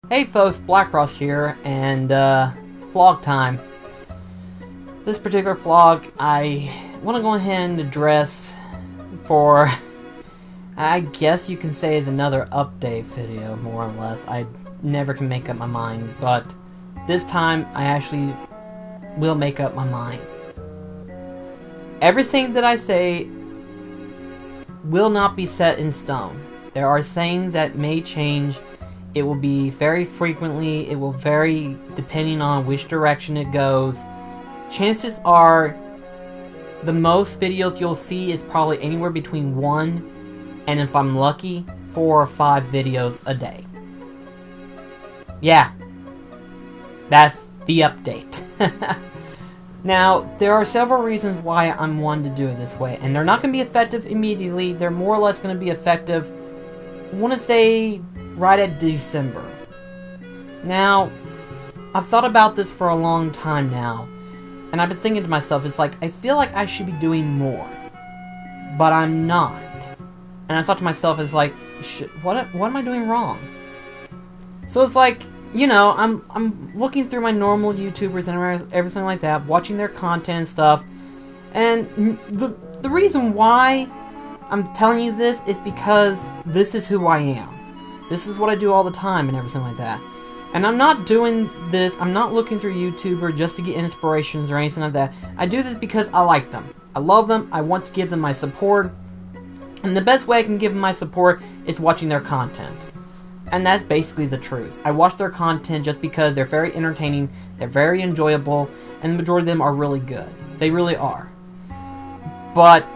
Hey folks, BlackCross here, and vlog time. This particular vlog, I want to go ahead and address for, I guess you can say, is another update video, more or less. I never can make up my mind, but this time I actually will make up my mind. Everything that I say will not be set in stone. There are things that may change. It will be very frequently, it will vary depending on which direction it goes. Chances are, the most videos you'll see is probably anywhere between 1 and, if I'm lucky, 4 or 5 videos a day. Yeah, that's the update. Now, there are several reasons why I'm wanting to do it this way, and they're not going to be effective immediately. They're more or less going to be effective, I want to say, right at December. Now, I've thought about this for a long time now, and I've been thinking to myself, it's like, I feel like I should be doing more, but I'm not. And I thought to myself, it's like, what am I doing wrong? So it's like, you know, I'm looking through my normal YouTubers and everything like that, watching their content and stuff, and the reason why I'm telling you this is because this is who I am. This is what I do all the time and everything like that. And I'm not doing this, I'm not looking through YouTuber just to get inspirations or anything like that. I do this because I like them. I love them, I want to give them my support. And the best way I can give them my support is watching their content. And that's basically the truth. I watch their content just because they're very entertaining, they're very enjoyable, and the majority of them are really good. They really are. But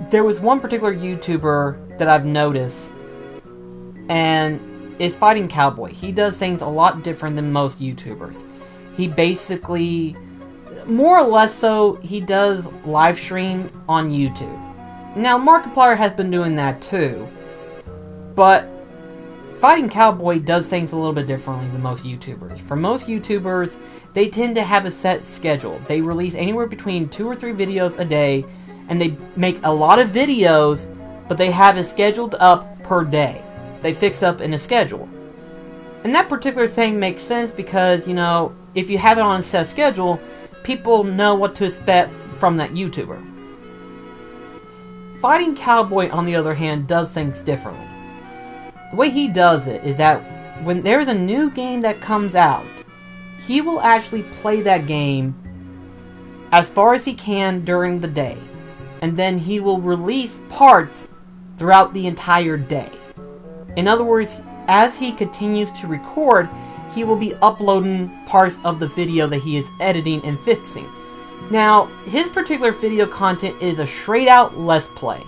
there was one particular YouTuber that I've noticed, and it's Fighting Cowboy. He does things a lot different than most YouTubers. He basically, more or less so, he does live stream on YouTube. Now, Markiplier has been doing that too, but Fighting Cowboy does things a little bit differently than most YouTubers. For most YouTubers, they tend to have a set schedule. They release anywhere between 2 or 3 videos a day, and they make a lot of videos, but they have it scheduled up per day. They fix up in a schedule. And that particular thing makes sense because, you know, if you have it on a set schedule, people know what to expect from that YouTuber. Fighting Cowboy, on the other hand, does things differently. The way he does it is that when there's a new game that comes out, he will actually play that game as far as he can during the day. And then he will release parts throughout the entire day. In other words, as he continues to record, he will be uploading parts of the video that he is editing and fixing. Now, his particular video content is a straight out Let's Play.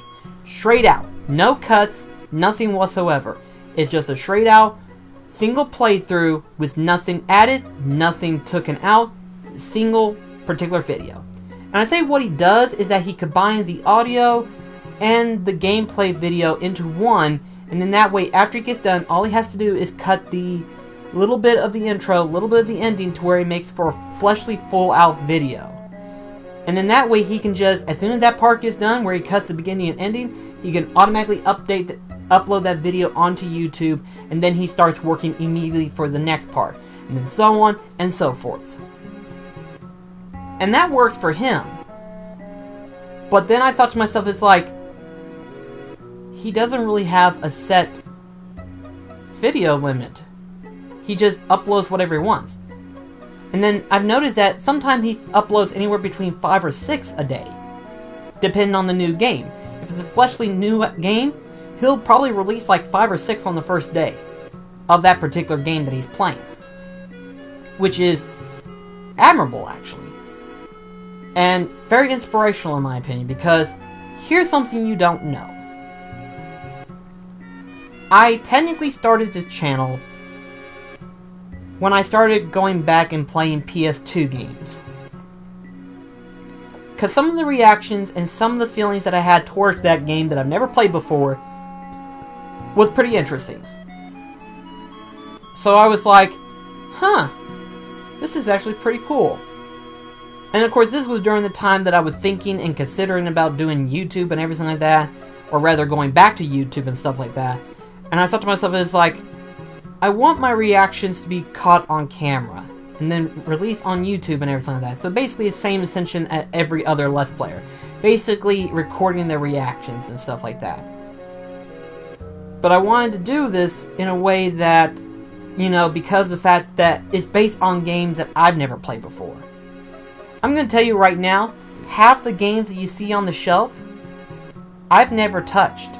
Straight out. No cuts, nothing whatsoever. It's just a straight out, single playthrough with nothing added, nothing taken out, single particular video. And I say what he does is that he combines the audio and the gameplay video into one, and then that way, after he gets done, all he has to do is cut the little bit of the intro, little bit of the ending, to where he makes for a fleshly, full-out video. And then that way, he can just, as soon as that part gets done, where he cuts the beginning and ending, he can automatically upload that video onto YouTube, and then he starts working immediately for the next part, and then so on and so forth. And that works for him. But then I thought to myself, it's like, he doesn't really have a set video limit. He just uploads whatever he wants. And then I've noticed that sometimes he uploads anywhere between 5 or 6 a day, depending on the new game. If it's a fleshly new game, he'll probably release like 5 or 6 on the first day of that particular game that he's playing. Which is admirable, actually. And very inspirational in my opinion, because here's something you don't know. I technically started this channel when I started going back and playing PS2 games. Because some of the reactions and some of the feelings that I had towards that game that I've never played before was pretty interesting. So I was like, huh, this is actually pretty cool. And of course, this was during the time that I was thinking and considering about doing YouTube and everything like that, or rather going back to YouTube and stuff like that. And I thought to myself, it's like, I want my reactions to be caught on camera and then released on YouTube and everything like that. So basically the same ascension as every other Let's Player. Basically recording their reactions and stuff like that. But I wanted to do this in a way that, you know, because of the fact that it's based on games that I've never played before. I'm going to tell you right now, half the games that you see on the shelf, I've never touched.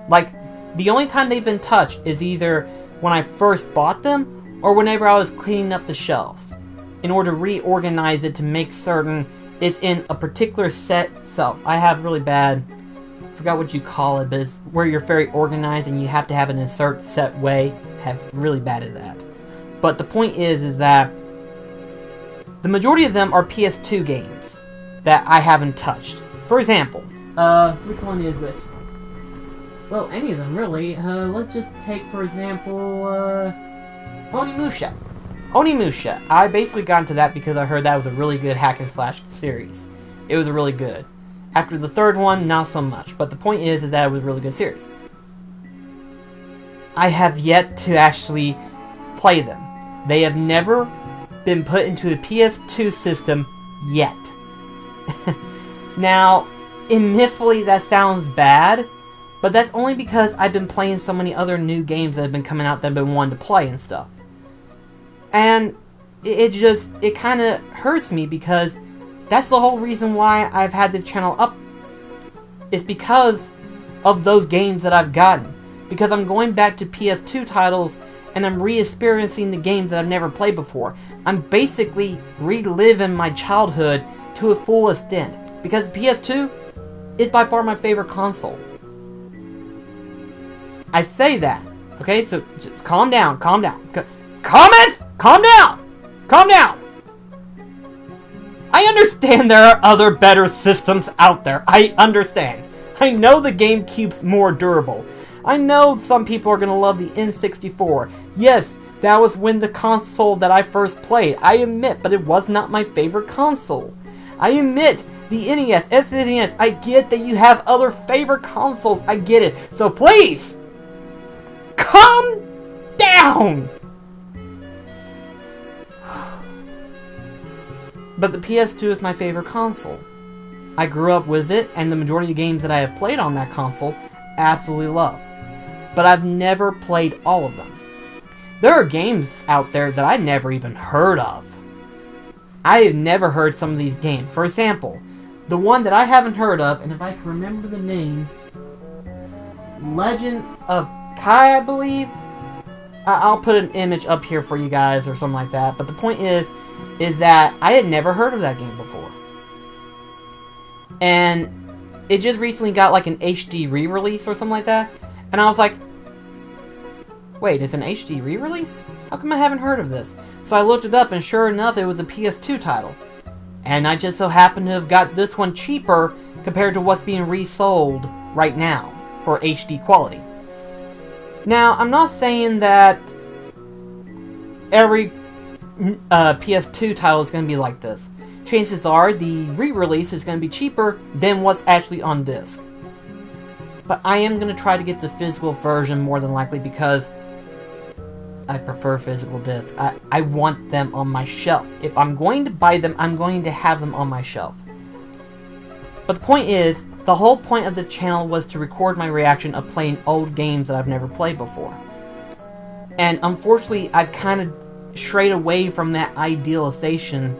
Like, the only time they've been touched is either when I first bought them, or whenever I was cleaning up the shelves, in order to reorganize it to make certain it's in a particular set itself. I have really bad, I forgot what you call it, but it's where you're very organized and you have to have it in a certain set way. I have really bad at that. But the point is that the majority of them are PS2 games that I haven't touched. For example, which one is it? Well, any of them, really. Let's just take, for example, Onimusha. Onimusha. I basically got into that because I heard that was a really good hack and slash series. It was really good. After the third one, not so much. But the point is that it was a really good series. I have yet to actually play them. They have never been put into a PS2 system yet. Now, admittedly, that sounds bad. But that's only because I've been playing so many other new games that have been coming out that I've been wanting to play and stuff. And it kind of hurts me because that's the whole reason why I've had this channel up. It's because of those games that I've gotten. Because I'm going back to PS2 titles and I'm re-experiencing the games that I've never played before. I'm basically reliving my childhood to a full extent. Because PS2 is by far my favorite console. I say that, okay? So just calm down, calm down. Comments? Calm down! Calm down! I understand there are other better systems out there. I understand. I know the GameCube's more durable. I know some people are going to love the N64. Yes, that was when the console that I first played. I admit, but it was not my favorite console. I admit, the NES, SNES, I get that you have other favorite consoles. I get it. So please! Calm down! But the PS2 is my favorite console. I grew up with it, and the majority of games that I have played on that console, absolutely love. But I've never played all of them. There are games out there that I never even heard of. I have never heard some of these games. For example, the one that I haven't heard of, and if I can remember the name, Legend of Kai, I believe. I'll put an image up here for you guys or something like that. But the point is that I had never heard of that game before. And it just recently got like an HD re-release or something like that. And I was like, wait, it's an HD re-release? How come I haven't heard of this? So I looked it up and sure enough it was a PS2 title. And I just so happened to have got this one cheaper compared to what's being resold right now for HD quality. Now, I'm not saying that every PS2 title is going to be like this. Chances are the re-release is going to be cheaper than what's actually on disc. But I am going to try to get the physical version more than likely because I prefer physical discs. I want them on my shelf. If I'm going to buy them, I'm going to have them on my shelf. But the point is, the whole point of the channel was to record my reaction of playing old games that I've never played before. And unfortunately, I've kind of strayed away from that idealization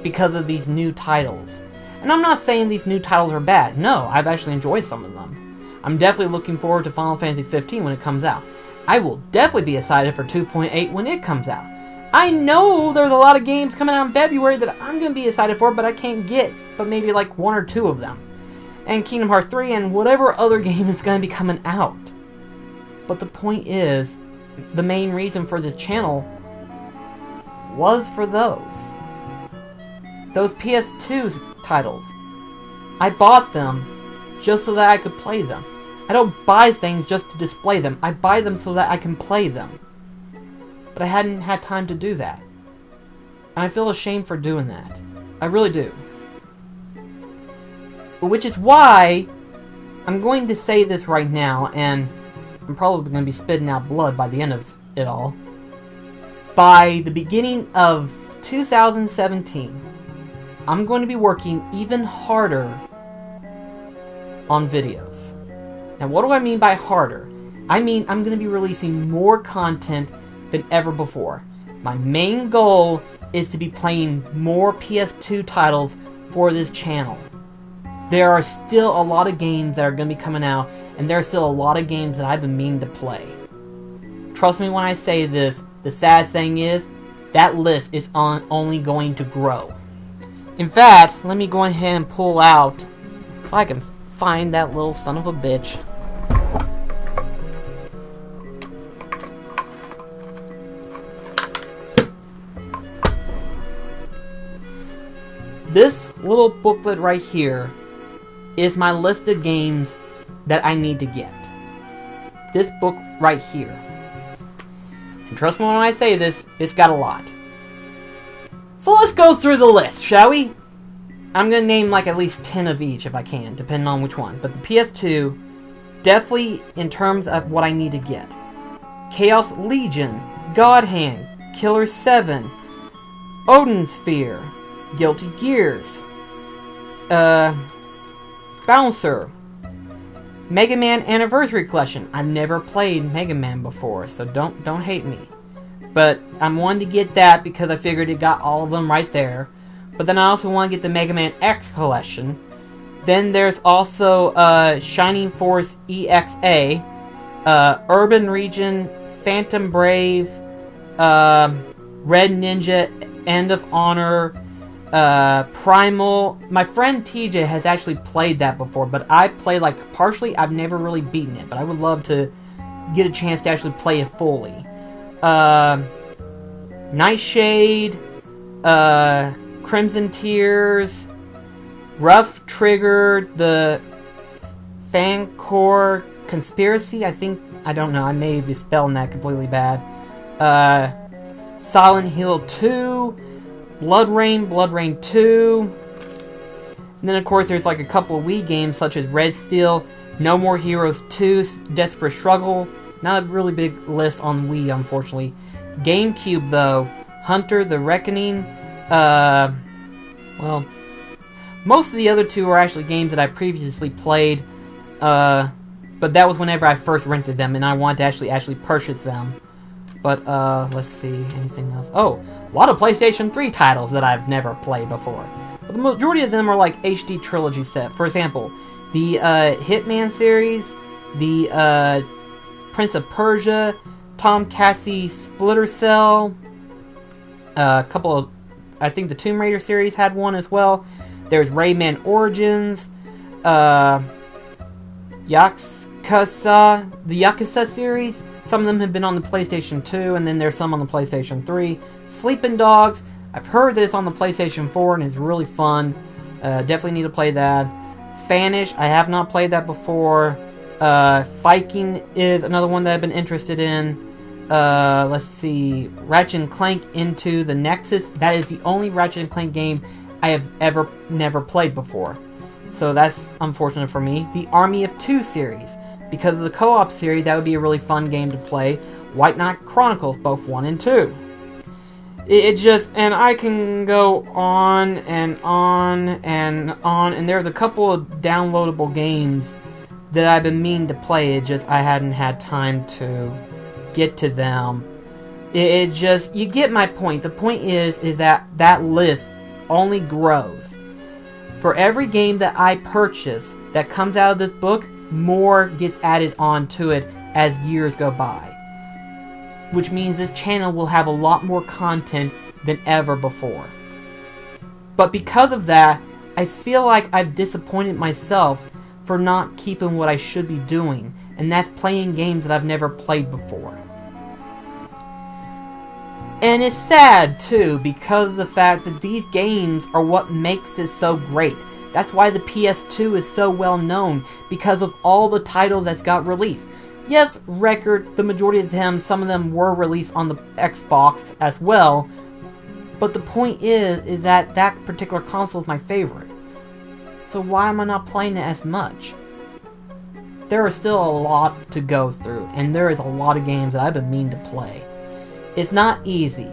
because of these new titles. And I'm not saying these new titles are bad. No, I've actually enjoyed some of them. I'm definitely looking forward to Final Fantasy 15 when it comes out. I will definitely be excited for 2.8 when it comes out. I know there's a lot of games coming out in February that I'm going to be excited for, but I can't get but maybe like one or two of them. And Kingdom Hearts 3 and whatever other game is going to be coming out. But the point is, the main reason for this channel was for those PS2 titles. I bought them just so that I could play them. I don't buy things just to display them. I buy them so that I can play them. But I hadn't had time to do that. And I feel ashamed for doing that. I really do. Which is why I'm going to say this right now, and I'm probably going to be spitting out blood by the end of it all, by the beginning of 2017, I'm going to be working even harder on videos. Now, what do I mean by harder? I mean I'm going to be releasing more content than ever before. My main goal is to be playing more PS2 titles for this channel. There are still a lot of games that are going to be coming out, and there are still a lot of games that I've been meaning to play. Trust me when I say this, the sad thing is, that list is only going to grow. In fact, let me go ahead and pull out, if I can find that little son of a bitch. This little booklet right here is my list of games that I need to get. This book right here. And trust me when I say this, it's got a lot. So let's go through the list, shall we? I'm going to name like at least 10 of each if I can, depending on which one. But the PS2, definitely in terms of what I need to get. Chaos Legion, God Hand, Killer 7, Odin's Sphere, Guilty Gears, Bouncer, Mega Man Anniversary Collection. I've never played Mega Man before, so don't hate me. But I'm wanting to get that because I figured it got all of them right there. But then I also want to get the Mega Man X Collection. Then there's also Shining Force EXA, Urban Region, Phantom Brave, Red Ninja, End of Honor, Primal. My friend TJ has actually played that before, but I played like partially. I've never really beaten it, but I would love to get a chance to actually play it fully. Nightshade, Crimson Tears, Rough Trigger, the Fancore Conspiracy. I don't know. I may be spelling that completely bad. Silent Hill 2. Blood Rain 2. And then, of course, there's like a couple of Wii games such as Red Steel, No More Heroes 2, Desperate Struggle. Not a really big list on Wii, unfortunately. GameCube, though, Hunter, The Reckoning. Well, most of the other two are actually games that I previously played. But that was whenever I first rented them, and I wanted to actually purchase them. But, let's see, anything else? Oh, a lot of PlayStation 3 titles that I've never played before. But the majority of them are like HD Trilogy set. For example, the, Hitman series, the, Prince of Persia, Tom Clancy Splinter Cell, a couple of, I think the Tomb Raider series had one as well. There's Rayman Origins, Yakuza, the Yakuza series. Some of them have been on the PlayStation 2, and then there's some on the PlayStation 3. Sleeping Dogs, I've heard that it's on the PlayStation 4, and it's really fun. Definitely need to play that. Vanish, I have not played that before. Viking is another one that I've been interested in. Let's see. Ratchet & Clank Into the Nexus. That is the only Ratchet & Clank game I have never played before. So that's unfortunate for me. The Army of Two series. Because of the co-op series, that would be a really fun game to play. White Knight Chronicles, both 1 and 2. It just, and I can go on and on and on, and there's a couple of downloadable games that I've been meaning to play. It just, I hadn't had time to get to them. It just, you get my point. The point is that that list only grows. For every game that I purchase that comes out of this book, more gets added on to it as years go by. Which means this channel will have a lot more content than ever before. But because of that, I feel like I've disappointed myself for not keeping what I should be doing, and that's playing games that I've never played before. And it's sad, too, because of the fact that these games are what makes it so great. That's why the PS2 is so well known, because of all the titles that's got released. Yes, the majority of them, some of them were released on the Xbox as well, but the point is that that particular console is my favorite. So why am I not playing it as much? There is still a lot to go through, and there is a lot of games that I've been meaning to play. It's not easy,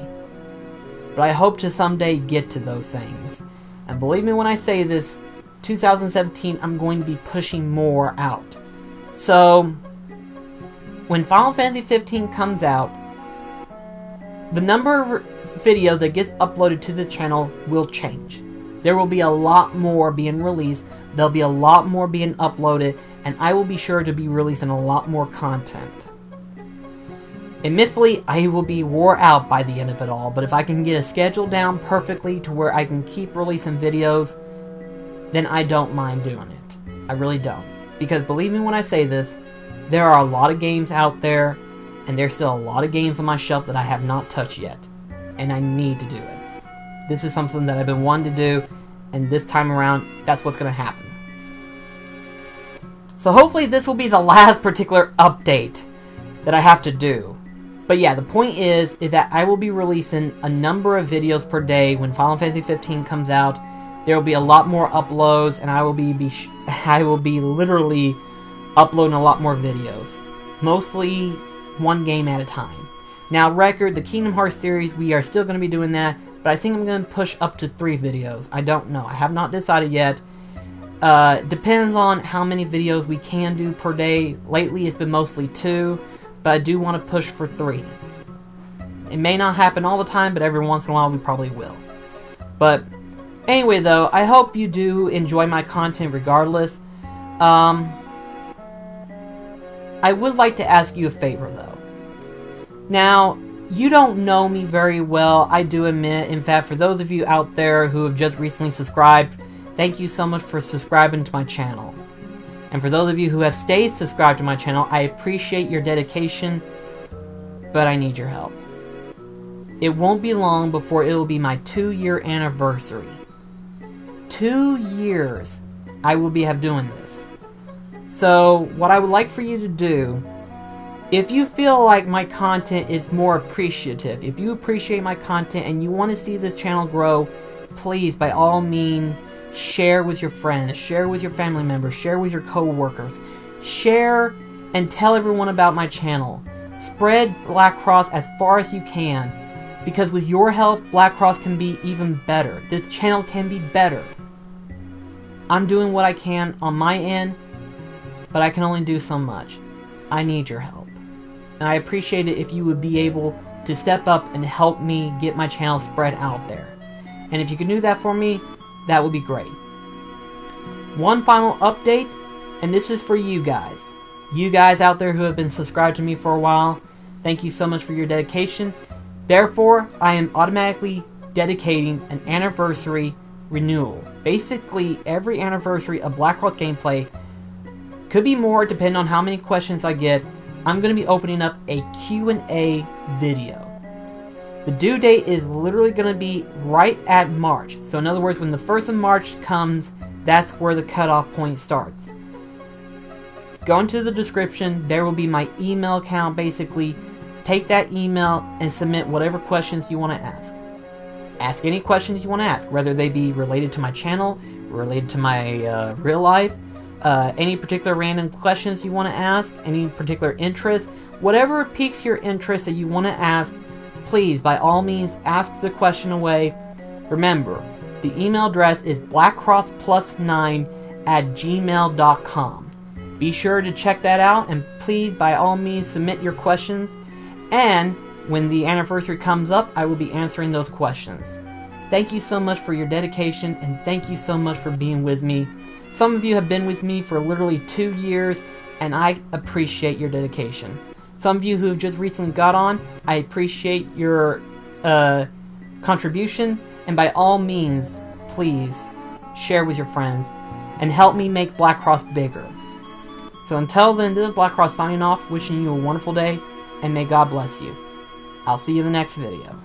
but I hope to someday get to those things. And believe me when I say this, 2017 I'm going to be pushing more out. So, when Final Fantasy 15 comes out, the number of videos that gets uploaded to the channel will change. There will be a lot more being released, there'll be a lot more being uploaded, and I will be sure to be releasing a lot more content. Admittedly, I will be wore out by the end of it all, but if I can get a schedule down perfectly to where I can keep releasing videos, then I don't mind doing it. I really don't. Because believe me when I say this, there are a lot of games out there, and there's still a lot of games on my shelf that I have not touched yet. And I need to do it. This is something that I've been wanting to do, and this time around, that's what's going to happen. So hopefully this will be the last particular update that I have to do. But yeah, the point is that I will be releasing a number of videos per day when Final Fantasy 15 comes out. There will be a lot more uploads, and I will be literally uploading a lot more videos. Mostly one game at a time. Now, the Kingdom Hearts series, we are still going to be doing that, but I think I'm going to push up to 3 videos. I don't know. I have not decided yet. Depends on how many videos we can do per day. Lately, it's been mostly 2, but I do want to push for 3. It may not happen all the time, but every once in a while we probably will. But anyway, though, I hope you do enjoy my content regardless. I would like to ask you a favor, though. Now, you don't know me very well, I do admit. In fact, for those of you out there who have just recently subscribed, thank you so much for subscribing to my channel. And for those of you who have stayed subscribed to my channel, I appreciate your dedication, but I need your help. It won't be long before it will be my 2-year anniversary. 2 years I will have doing this. So, what I would like for you to do, if you feel like my content is more appreciative, if you appreciate my content and you want to see this channel grow, please, by all means, share with your friends, share with your family members, share with your co-workers. Share and tell everyone about my channel. Spread BlackCross as far as you can, because with your help, BlackCross can be even better. This channel can be better. I'm doing what I can on my end, but I can only do so much. I need your help. And I appreciate it if you would be able to step up and help me get my channel spread out there. And if you can do that for me, that would be great. One final update, and this is for you guys. You guys out there who have been subscribed to me for a while, thank you so much for your dedication. Therefore, I am automatically dedicating an anniversary renewal. Basically, every anniversary of BlackCross gameplay, could be more depending on how many questions I get, I'm going to be opening up a Q&A video. The due date is literally going to be right at March. So in other words, when the 1st of March comes, that's where the cutoff point starts. Go into the description, there will be my email account basically. Take that email and submit whatever questions you want to ask. Ask any questions you want to ask, whether they be related to my channel, related to my real life, any particular random questions you want to ask, any particular interest, whatever piques your interest that you want to ask, please, by all means, ask the question away. Remember, the email address is blackcrossplus9@gmail.com. Be sure to check that out, and please, by all means, submit your questions. And when the anniversary comes up, I will be answering those questions. Thank you so much for your dedication, and thank you so much for being with me. Some of you have been with me for literally 2 years, and I appreciate your dedication. Some of you who have just recently got on, I appreciate your contribution, and by all means, please share with your friends and help me make BlackCross bigger. So until then, this is BlackCross signing off, wishing you a wonderful day, and may God bless you. I'll see you in the next video.